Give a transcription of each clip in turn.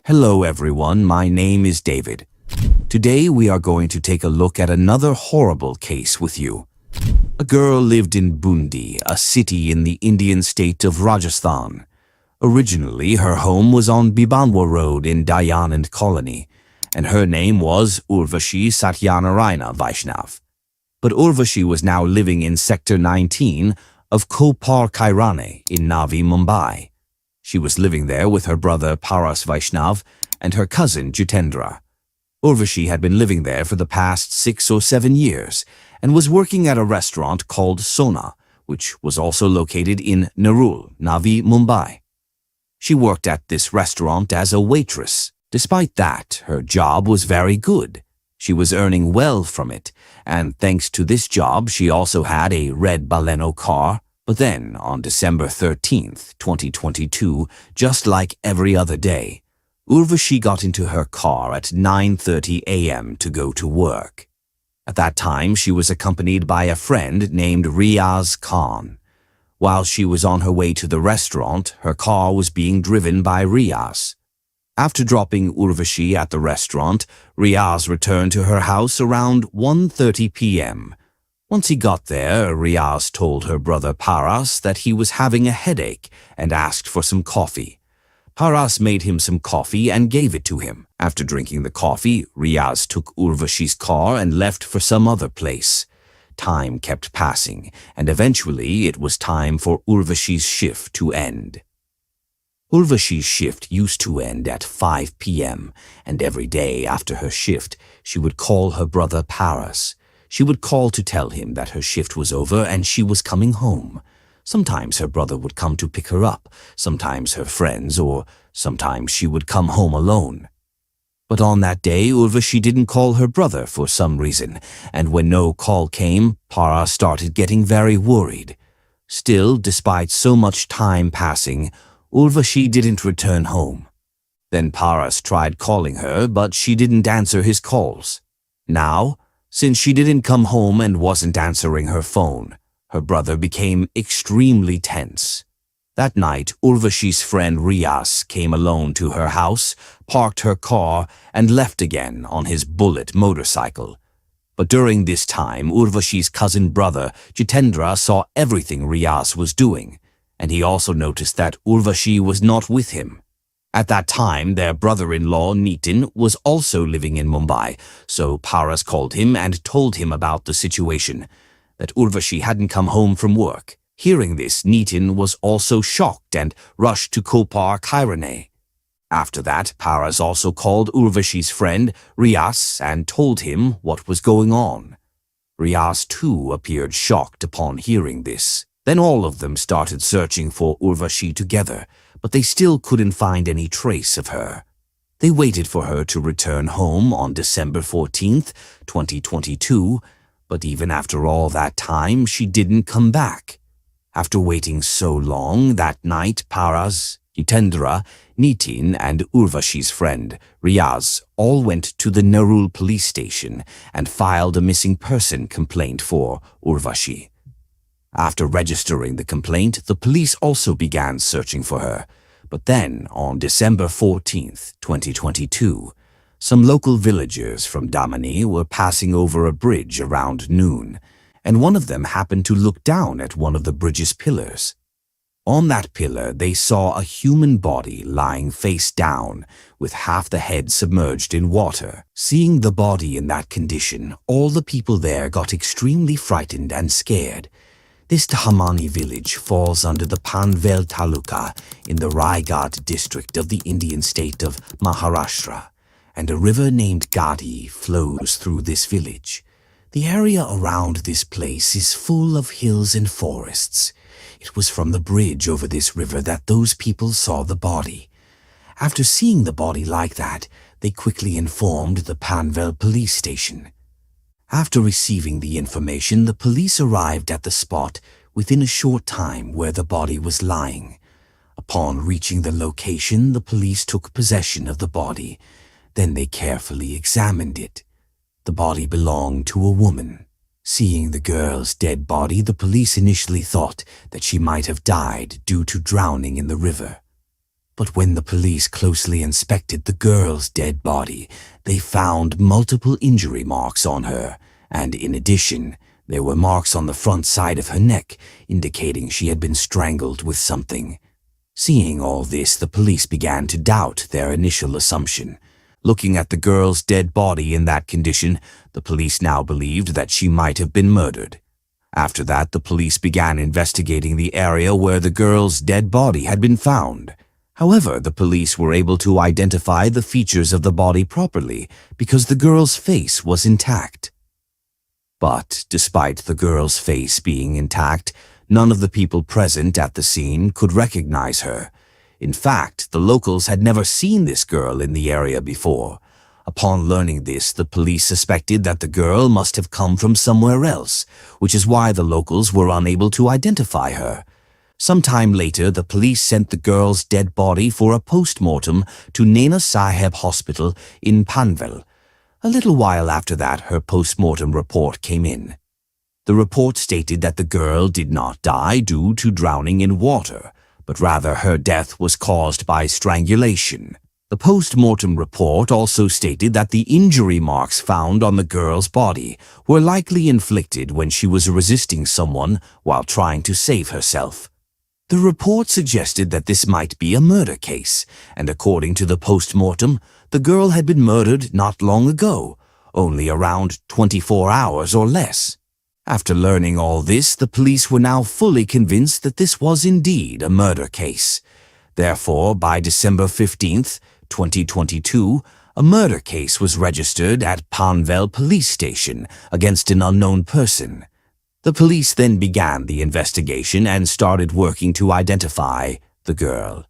Hello everyone, my name is David. Today we are going to take a look at another horrible case with you. A girl lived in Bundi, a city in the Indian state of Rajasthan. Originally, her home was on Bibanwa Road in Dayanand Colony, and her name was Urvashi Satyanarayana Vaishnav. But Urvashi was now living in Sector 19 of Kopar Kairane in Navi Mumbai. She was living there with her brother Paras Vaishnav and her cousin Jitendra. Urvashi had been living there for the past 6 or 7 years and was working at a restaurant called Sona, which was also located in Nerul, Navi Mumbai. She worked at this restaurant as a waitress. Despite that, her job was very good. She was earning well from it, and thanks to this job she also had a red Baleno car. But then, on December 13th, 2022, just like every other day, Urvashi got into her car at 9:30 a.m. to go to work. At that time, she was accompanied by a friend named Riaz Khan. While she was on her way to the restaurant, her car was being driven by Riaz. After dropping Urvashi at the restaurant, Riaz returned to her house around 1:30 p.m. Once he got there, Riaz told her brother Paras that he was having a headache and asked for some coffee. Paras made him some coffee and gave it to him. After drinking the coffee, Riaz took Urvashi's car and left for some other place. Time kept passing, and eventually it was time for Urvashi's shift to end. Urvashi's shift used to end at 5 p.m., and every day after her shift, she would call her brother Paras. She would call to tell him that her shift was over and she was coming home. Sometimes her brother would come to pick her up, sometimes her friends, or sometimes she would come home alone. But on that day, Urvashi didn't call her brother for some reason, and when no call came, Paras started getting very worried. Still, despite so much time passing, Urvashi didn't return home. Then Paras tried calling her, but she didn't answer his calls. Now, since she didn't come home and wasn't answering her phone, her brother became extremely tense. That night, Urvashi's friend Riaz came alone to her house, parked her car, and left again on his bullet motorcycle. But during this time, Urvashi's cousin brother Jitendra saw everything Riaz was doing, and he also noticed that Urvashi was not with him. At that time, their brother-in-law Nitin was also living in Mumbai, so Paras called him and told him about the situation, that Urvashi hadn't come home from work. Hearing this, Nitin was also shocked and rushed to Kopar Kairane. After that, Paras also called Urvashi's friend Riaz and told him what was going on. Riaz too appeared shocked upon hearing this. Then all of them started searching for Urvashi together, but they still couldn't find any trace of her. They waited for her to return home on December 14th, 2022, but even after all that time, she didn't come back. After waiting so long, that night Paras, Jitendra, Nitin and Urvashi's friend, Riaz, all went to the Nerul police station and filed a missing person complaint for Urvashi. After registering the complaint, the police also began searching for her. But then, on December 14th, 2022, some local villagers from Damani were passing over a bridge around noon, and one of them happened to look down at one of the bridge's pillars. On that pillar, they saw a human body lying face down, with half the head submerged in water. Seeing the body in that condition, all the people there got extremely frightened and scared. This Dhamani village falls under the Panvel Taluka in the Raigad district of the Indian state of Maharashtra, and a river named Gadi flows through this village. The area around this place is full of hills and forests. It was from the bridge over this river that those people saw the body. After seeing the body like that, they quickly informed the Panvel police station. After receiving the information, the police arrived at the spot within a short time where the body was lying. Upon reaching the location, the police took possession of the body. Then they carefully examined it. The body belonged to a woman. Seeing the girl's dead body, the police initially thought that she might have died due to drowning in the river. But when the police closely inspected the girl's dead body, they found multiple injury marks on her, and in addition, there were marks on the front side of her neck, indicating she had been strangled with something. Seeing all this, the police began to doubt their initial assumption. Looking at the girl's dead body in that condition, the police now believed that she might have been murdered. After that, the police began investigating the area where the girl's dead body had been found. However, the police were able to identify the features of the body properly because the girl's face was intact. But despite the girl's face being intact, none of the people present at the scene could recognize her. In fact, the locals had never seen this girl in the area before. Upon learning this, the police suspected that the girl must have come from somewhere else, which is why the locals were unable to identify her. Sometime later, the police sent the girl's dead body for a post-mortem to Nana Sahib Hospital in Panvel. A little while after that, her post-mortem report came in. The report stated that the girl did not die due to drowning in water, but rather her death was caused by strangulation. The post-mortem report also stated that the injury marks found on the girl's body were likely inflicted when she was resisting someone while trying to save herself. The report suggested that this might be a murder case, and according to the post-mortem, the girl had been murdered not long ago, only around 24 hours or less. After learning all this, the police were now fully convinced that this was indeed a murder case. Therefore, by December 15th, 2022, a murder case was registered at Panvel police station against an unknown person. The police then began the investigation and started working to identify the girl.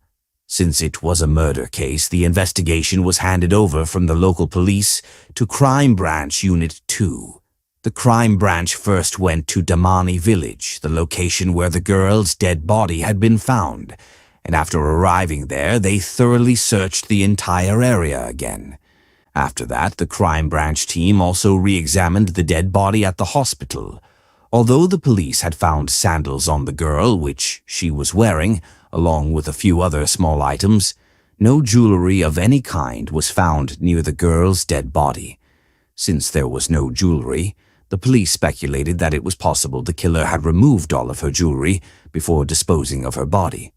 Since it was a murder case, the investigation was handed over from the local police to Crime Branch Unit 2. The crime branch first went to Damani village, the location where the girl's dead body had been found, and after arriving there, they thoroughly searched the entire area again. After that, the crime branch team also re-examined the dead body at the hospital. Although the police had found sandals on the girl, which she was wearing, along with a few other small items, no jewelry of any kind was found near the girl's dead body. Since there was no jewelry, the police speculated that it was possible the killer had removed all of her jewelry before disposing of her body.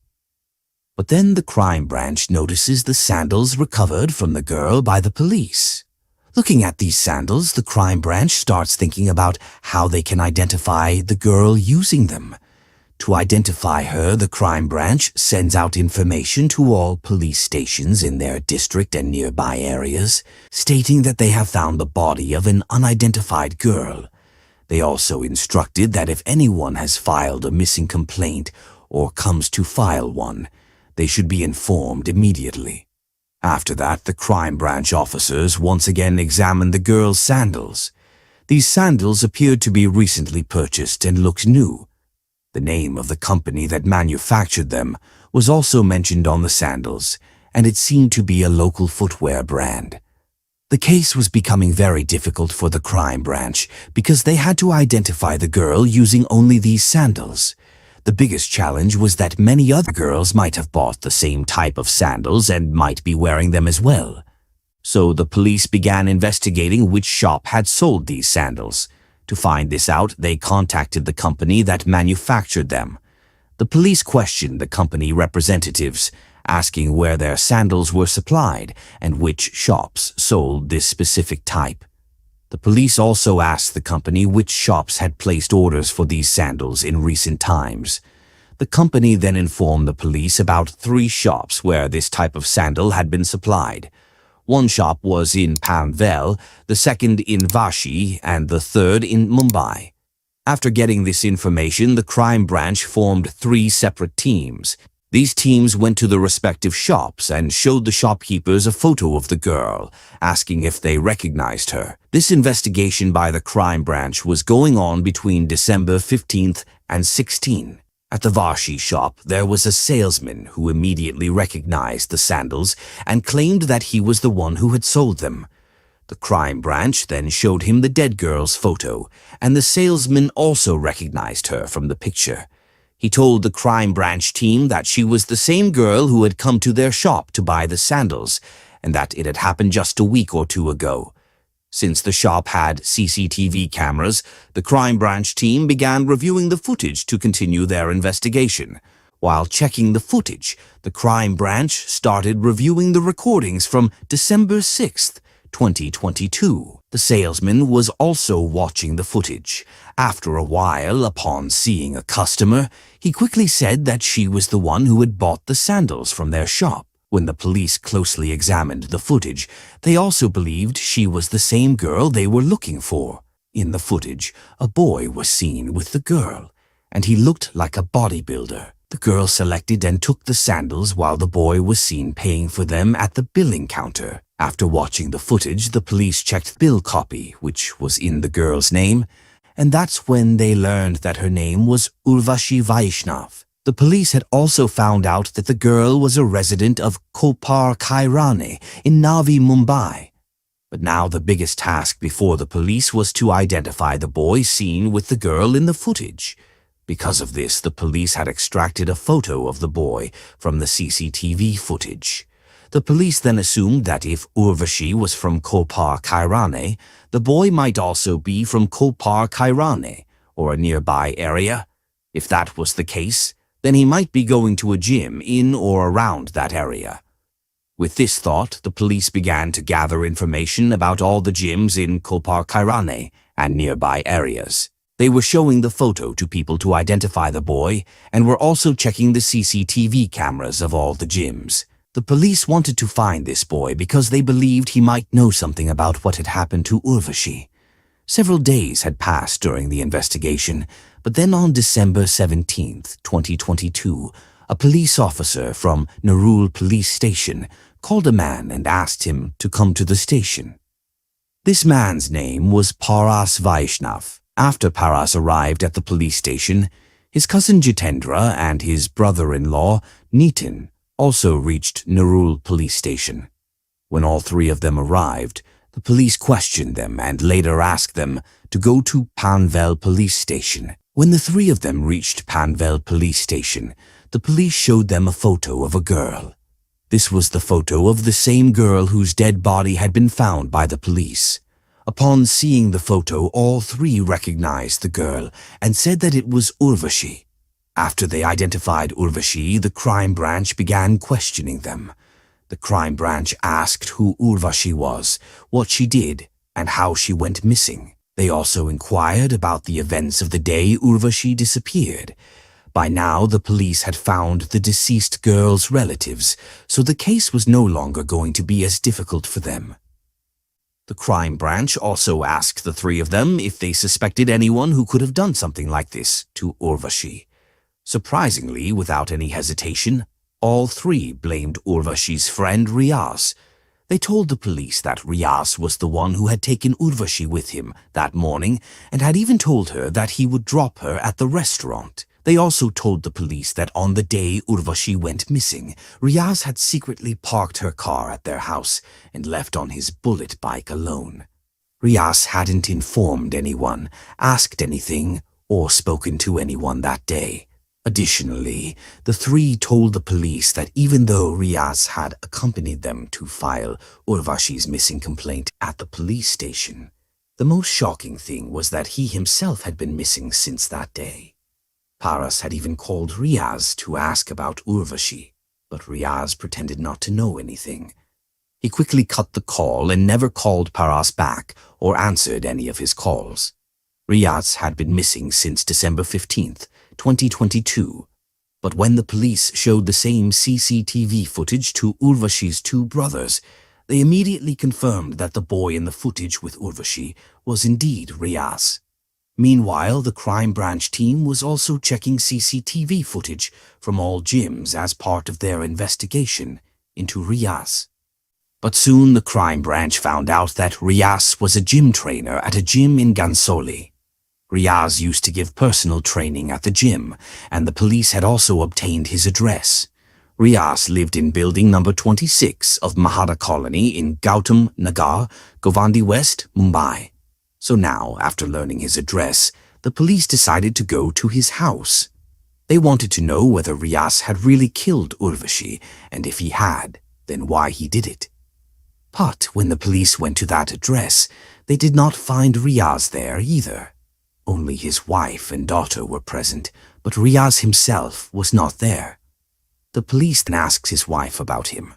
But then the crime branch notices the sandals recovered from the girl by the police. Looking at these sandals, the crime branch starts thinking about how they can identify the girl using them. To identify her, the crime branch sends out information to all police stations in their district and nearby areas, stating that they have found the body of an unidentified girl. They also instructed that if anyone has filed a missing complaint or comes to file one, they should be informed immediately. After that, the crime branch officers once again examined the girl's sandals. These sandals appeared to be recently purchased and looked new. The name of the company that manufactured them was also mentioned on the sandals, and it seemed to be a local footwear brand. The case was becoming very difficult for the crime branch because they had to identify the girl using only these sandals. The biggest challenge was that many other girls might have bought the same type of sandals and might be wearing them as well. So the police began investigating which shop had sold these sandals. To find this out, they contacted the company that manufactured them. The police questioned the company representatives, asking where their sandals were supplied and which shops sold this specific type. The police also asked the company which shops had placed orders for these sandals in recent times. The company then informed the police about 3 shops where this type of sandal had been supplied. One shop was in Panvel, the second in Vashi, and the third in Mumbai. After getting this information, the crime branch formed 3 separate teams. These teams went to the respective shops and showed the shopkeepers a photo of the girl, asking if they recognized her. This investigation by the crime branch was going on between December 15th and 16th. At the Vashi shop, there was a salesman who immediately recognized the sandals and claimed that he was the one who had sold them. The crime branch then showed him the dead girl's photo, and the salesman also recognized her from the picture. He told the crime branch team that she was the same girl who had come to their shop to buy the sandals, and that it had happened just a week or two ago. Since the shop had CCTV cameras, the crime branch team began reviewing the footage to continue their investigation. While checking the footage, the crime branch started reviewing the recordings from December 6th, 2022. The salesman was also watching the footage. After a while, upon seeing a customer, he quickly said that she was the one who had bought the sandals from their shop. When the police closely examined the footage, they also believed she was the same girl they were looking for. In the footage, a boy was seen with the girl, and he looked like a bodybuilder. The girl selected and took the sandals while the boy was seen paying for them at the billing counter. After watching the footage, the police checked the bill copy, which was in the girl's name, and that's when they learned that her name was Urvashi Vaishnav. The police had also found out that the girl was a resident of Kopar Kairane in Navi Mumbai. But now the biggest task before the police was to identify the boy seen with the girl in the footage. Because of this, the police had extracted a photo of the boy from the CCTV footage. The police then assumed that if Urvashi was from Kopar Kairane, the boy might also be from Kopar Kairane, or a nearby area. If that was the case, then he might be going to a gym in or around that area. With this thought, the police began to gather information about all the gyms in Kopar Kairane and nearby areas. They were showing the photo to people to identify the boy and were also checking the CCTV cameras of all the gyms. The police wanted to find this boy because they believed he might know something about what had happened to Urvashi. Several days had passed during the investigation, but then on December 17th, 2022, a police officer from Nerul police station called a man and asked him to come to the station. This man's name was Paras Vaishnav. After Paras arrived at the police station, his cousin Jitendra and his brother-in-law, Nitin, also reached Nerul police station. When all three of them arrived, the police questioned them and later asked them to go to Panvel police station. When the three of them reached Panvel police station, the police showed them a photo of a girl. This was the photo of the same girl whose dead body had been found by the police. Upon seeing the photo, all three recognized the girl and said that it was Urvashi. After they identified Urvashi, the crime branch began questioning them. The crime branch asked who Urvashi was, what she did, and how she went missing. They also inquired about the events of the day Urvashi disappeared. By now, the police had found the deceased girl's relatives, so the case was no longer going to be as difficult for them. The crime branch also asked the three of them if they suspected anyone who could have done something like this to Urvashi. Surprisingly, without any hesitation, all three blamed Urvashi's friend Riaz. They told the police that Riaz was the one who had taken Urvashi with him that morning and had even told her that he would drop her at the restaurant. They also told the police that on the day Urvashi went missing, Riaz had secretly parked her car at their house and left on his bullet bike alone. Riaz hadn't informed anyone, asked anything, or spoken to anyone that day. Additionally, the three told the police that even though Riaz had accompanied them to file Urvashi's missing complaint at the police station, the most shocking thing was that he himself had been missing since that day. Paras had even called Riaz to ask about Urvashi, but Riaz pretended not to know anything. He quickly cut the call and never called Paras back or answered any of his calls. Riaz had been missing since December 15th, 2022, but when the police showed the same CCTV footage to Urvashi's two brothers, they immediately confirmed that the boy in the footage with Urvashi was indeed Riaz. Meanwhile, the crime branch team was also checking CCTV footage from all gyms as part of their investigation into Riaz. But soon the crime branch found out that Riaz was a gym trainer at a gym in Gansoli. Riaz used to give personal training at the gym, and the police had also obtained his address. Riaz lived in building number 26 of Mahada Colony in Gautam Nagar, Govandi West, Mumbai. So now, after learning his address, the police decided to go to his house. They wanted to know whether Riaz had really killed Urvashi, and if he had, then why he did it. But when the police went to that address, they did not find Riaz there either. Only his wife and daughter were present, but Riaz himself was not there. The police then asked his wife about him,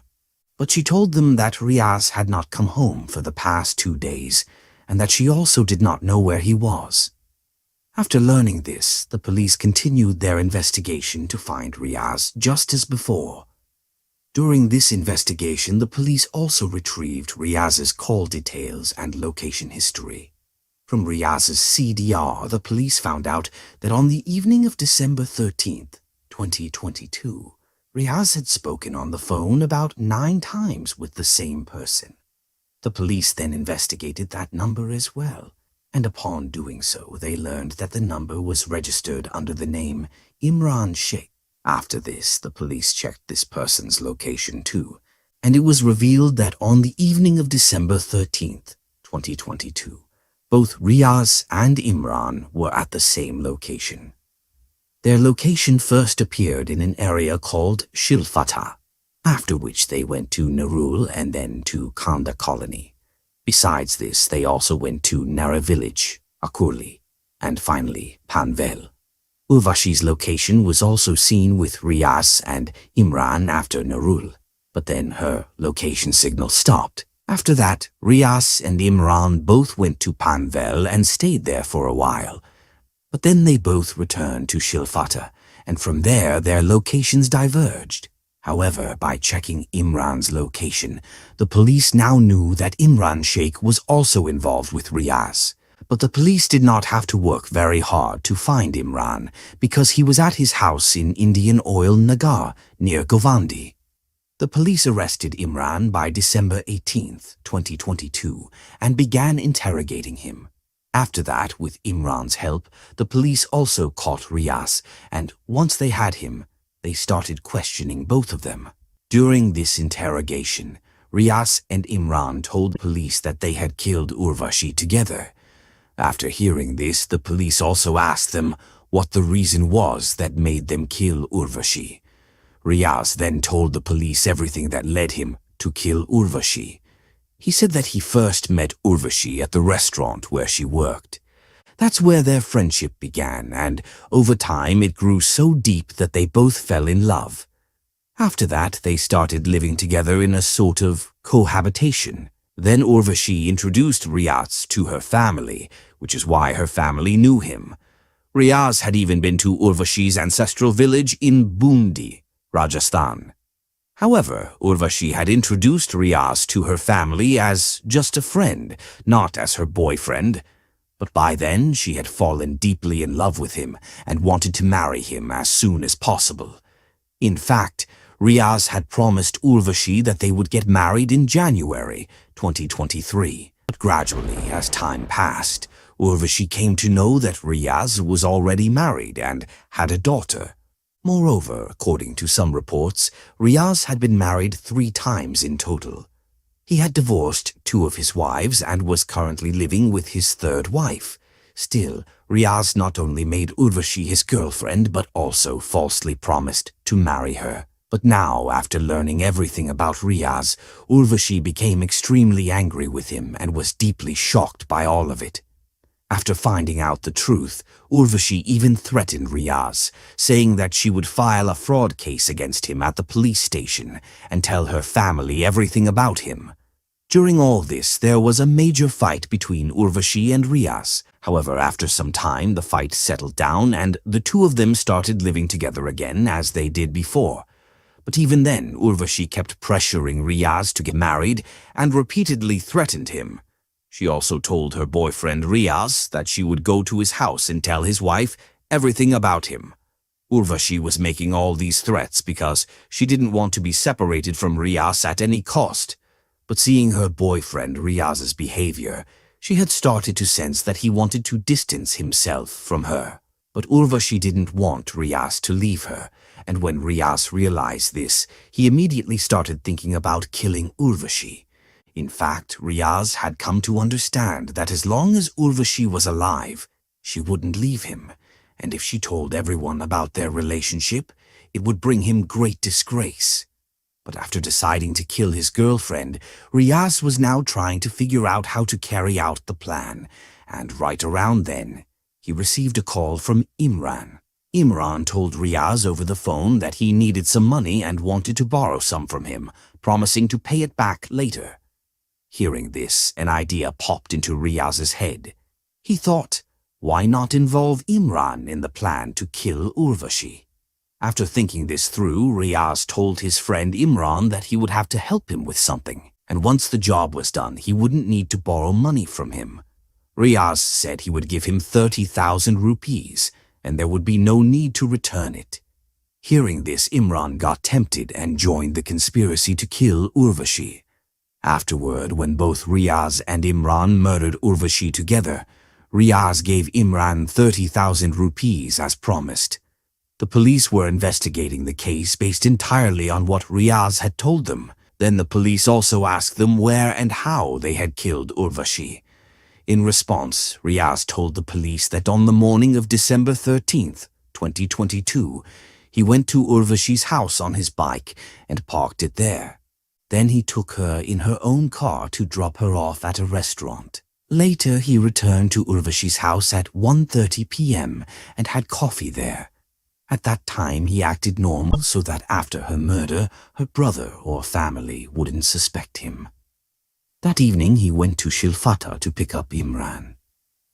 but she told them that Riaz had not come home for the past 2 days, and that she also did not know where he was. After learning this, the police continued their investigation to find Riaz just as before. During this investigation, the police also retrieved Riaz's call details and location history. From Riaz's CDR, the police found out that on the evening of December 13th, 2022, Riaz had spoken on the phone about 9 times with the same person. The police then investigated that number as well, and upon doing so, they learned that the number was registered under the name Imran Sheikh. After this, the police checked this person's location too, and it was revealed that on the evening of December 13th, 2022, both Riaz and Imran were at the same location. Their location first appeared in an area called Shilfata, after which they went to Narul and then to Kanda colony. Besides this, they also went to Nara village, Akurli, and finally Panvel. Urvashi's location was also seen with Riaz and Imran after Narul, but then her location signal stopped. After that, Riaz and Imran both went to Panvel and stayed there for a while. But then they both returned to Shilfata, and from there their locations diverged. However, by checking Imran's location, the police now knew that Imran Sheikh was also involved with Riaz. But the police did not have to work very hard to find Imran, because he was at his house in Indian Oil Nagar, near Govandi. The police arrested Imran by December 18th, 2022, and began interrogating him. After that, with Imran's help, the police also caught Riaz, and once they had him, they started questioning both of them. During this interrogation, Riaz and Imran told the police that they had killed Urvashi together. After hearing this, the police also asked them what the reason was that made them kill Urvashi. Riaz then told the police everything that led him to kill Urvashi. He said that he first met Urvashi at the restaurant where she worked. That's where their friendship began, and over time it grew so deep that they both fell in love. After that, they started living together in a sort of cohabitation. Then Urvashi introduced Riaz to her family, which is why her family knew him. Riaz had even been to Urvashi's ancestral village in Bundi, Rajasthan. However, Urvashi had introduced Riaz to her family as just a friend, not as her boyfriend. But by then, she had fallen deeply in love with him and wanted to marry him as soon as possible. In fact, Riaz had promised Urvashi that they would get married in January 2023. But gradually, as time passed, Urvashi came to know that Riaz was already married and had a daughter. Moreover, according to some reports, Riaz had been married 3 times in total. He had divorced 2 of his wives and was currently living with his 3rd wife. Still, Riaz not only made Urvashi his girlfriend, but also falsely promised to marry her. But now, after learning everything about Riaz, Urvashi became extremely angry with him and was deeply shocked by all of it. After finding out the truth, Urvashi even threatened Riaz, saying that she would file a fraud case against him at the police station and tell her family everything about him. During all this, there was a major fight between Urvashi and Riaz. However, after some time, the fight settled down and the 2 of them started living together again as they did before. But even then, Urvashi kept pressuring Riaz to get married and repeatedly threatened him. She also told her boyfriend Riaz that she would go to his house and tell his wife everything about him. Urvashi was making all these threats because she didn't want to be separated from Riaz at any cost. But seeing her boyfriend Riaz's behavior, she had started to sense that he wanted to distance himself from her. But Urvashi didn't want Riaz to leave her, and when Riaz realized this, he immediately started thinking about killing Urvashi. In fact, Riaz had come to understand that as long as Urvashi was alive, she wouldn't leave him, and if she told everyone about their relationship, it would bring him great disgrace. But after deciding to kill his girlfriend, Riaz was now trying to figure out how to carry out the plan, and right around then, he received a call from Imran. Imran told Riaz over the phone that he needed some money and wanted to borrow some from him, promising to pay it back later. Hearing this, an idea popped into Riaz's head. He thought, why not involve Imran in the plan to kill Urvashi? After thinking this through, Riaz told his friend Imran that he would have to help him with something, and once the job was done, he wouldn't need to borrow money from him. Riaz said he would give him 30,000 rupees, and there would be no need to return it. Hearing this, Imran got tempted and joined the conspiracy to kill Urvashi. Afterward, when both Riaz and Imran murdered Urvashi together, Riaz gave Imran 30,000 rupees as promised. The police were investigating the case based entirely on what Riaz had told them. Then the police also asked them where and how they had killed Urvashi. In response, Riaz told the police that on the morning of December 13th, 2022, he went to Urvashi's house on his bike and parked it there. Then he took her in her own car to drop her off at a restaurant. Later, he returned to Urvashi's house at 1:30 p.m. and had coffee there. At that time, he acted normal so that after her murder, her brother or family wouldn't suspect him. That evening, he went to Shilfata to pick up Imran.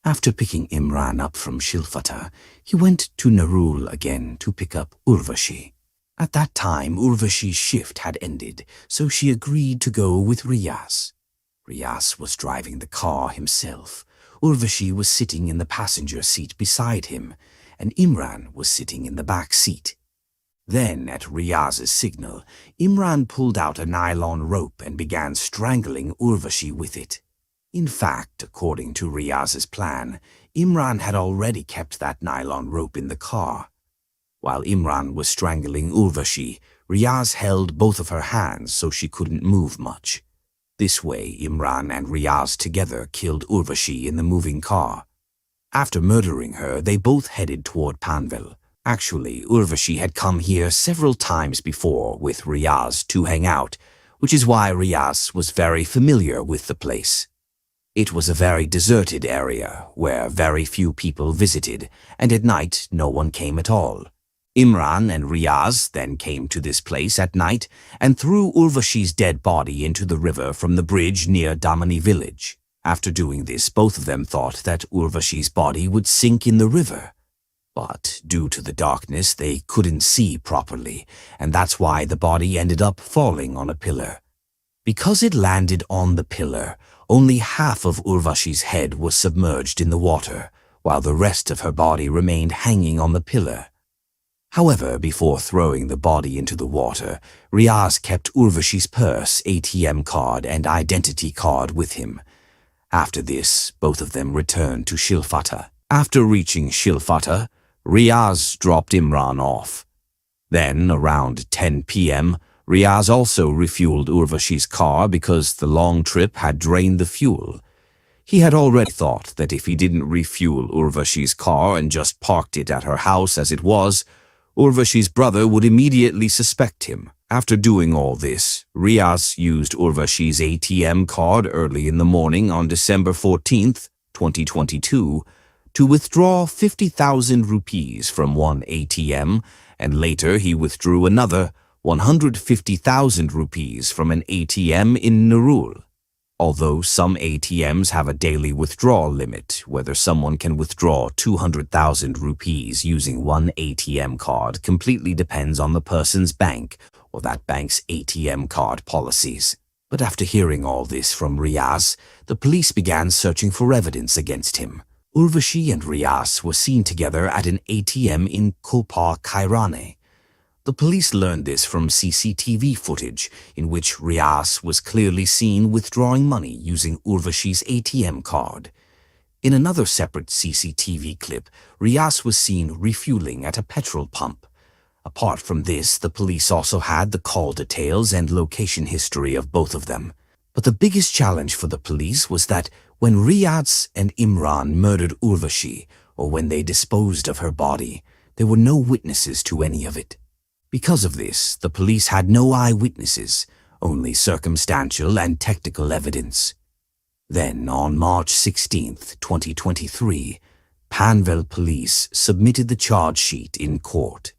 After picking Imran up from Shilfata, he went to Narul again to pick up Urvashi. At that time, Urvashi's shift had ended, so she agreed to go with Riaz. Riaz was driving the car himself. Urvashi was sitting in the passenger seat beside him, and Imran was sitting in the back seat. Then, at Riaz's signal, Imran pulled out a nylon rope and began strangling Urvashi with it. In fact, according to Riaz's plan, Imran had already kept that nylon rope in the car. While Imran was strangling Urvashi, Riaz held both of her hands so she couldn't move much. This way, Imran and Riaz together killed Urvashi in the moving car. After murdering her, they both headed toward Panvel. Actually, Urvashi had come here several times before with Riaz to hang out, which is why Riaz was very familiar with the place. It was a very deserted area where very few people visited, and at night no one came at all. Imran and Riaz then came to this place at night and threw Urvashi's dead body into the river from the bridge near Damani village. After doing this, both of them thought that Urvashi's body would sink in the river. But due to the darkness, they couldn't see properly, and that's why the body ended up falling on a pillar. Because it landed on the pillar, only half of Urvashi's head was submerged in the water, while the rest of her body remained hanging on the pillar. However, before throwing the body into the water, Riaz kept Urvashi's purse, ATM card, and identity card with him. After this, both of them returned to Shilfata. After reaching Shilfata, Riaz dropped Imran off. Then, around 10 p.m., Riaz also refueled Urvashi's car because the long trip had drained the fuel. He had already thought that if he didn't refuel Urvashi's car and just parked it at her house as it was, Urvashi's brother would immediately suspect him. After doing all this, Riaz used Urvashi's ATM card early in the morning on December 14th, 2022, to withdraw 50,000 rupees from one ATM, and later he withdrew another 150,000 rupees from an ATM in Narul. Although some ATMs have a daily withdrawal limit, whether someone can withdraw 200,000 rupees using one ATM card completely depends on the person's bank or that bank's ATM card policies. But after hearing all this from Riaz, the police began searching for evidence against him. Urvashi and Riaz were seen together at an ATM in Kopar Kairane. The police learned this from CCTV footage in which Riaz was clearly seen withdrawing money using Urvashi's ATM card. In another separate CCTV clip, Riaz was seen refueling at a petrol pump. Apart from this, the police also had the call details and location history of both of them. But the biggest challenge for the police was that when Riaz and Imran murdered Urvashi, or when they disposed of her body, there were no witnesses to any of it. Because of this, the police had no eyewitnesses, only circumstantial and technical evidence. Then, on March 16, 2023, Panvel Police submitted the charge sheet in court.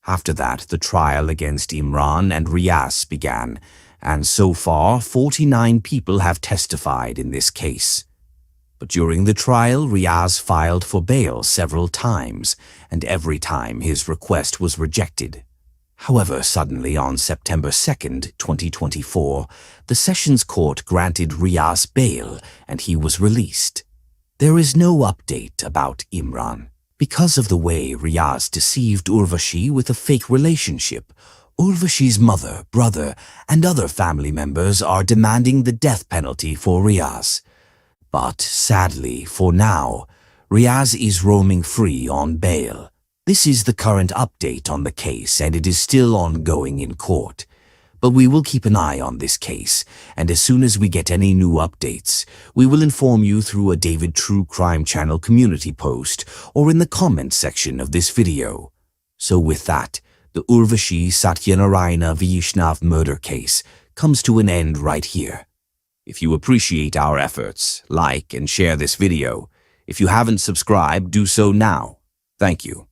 After that, the trial against Imran and Riaz began, and so far 49 people have testified in this case. But during the trial, Riaz filed for bail several times, and every time his request was rejected. However, suddenly on September 2, 2024, the Sessions Court granted Riaz bail and he was released. There is no update about Imran. Because of the way Riaz deceived Urvashi with a fake relationship, Urvashi's mother, brother, and other family members are demanding the death penalty for Riaz. But sadly, for now, Riaz is roaming free on bail. This is the current update on the case and it is still ongoing in court. But we will keep an eye on this case, and as soon as we get any new updates, we will inform you through a David True Crime Channel community post or in the comment section of this video. So with that, the Urvashi Satyanarayana Vaishnav murder case comes to an end right here. If you appreciate our efforts, like and share this video. If you haven't subscribed, do so now. Thank you.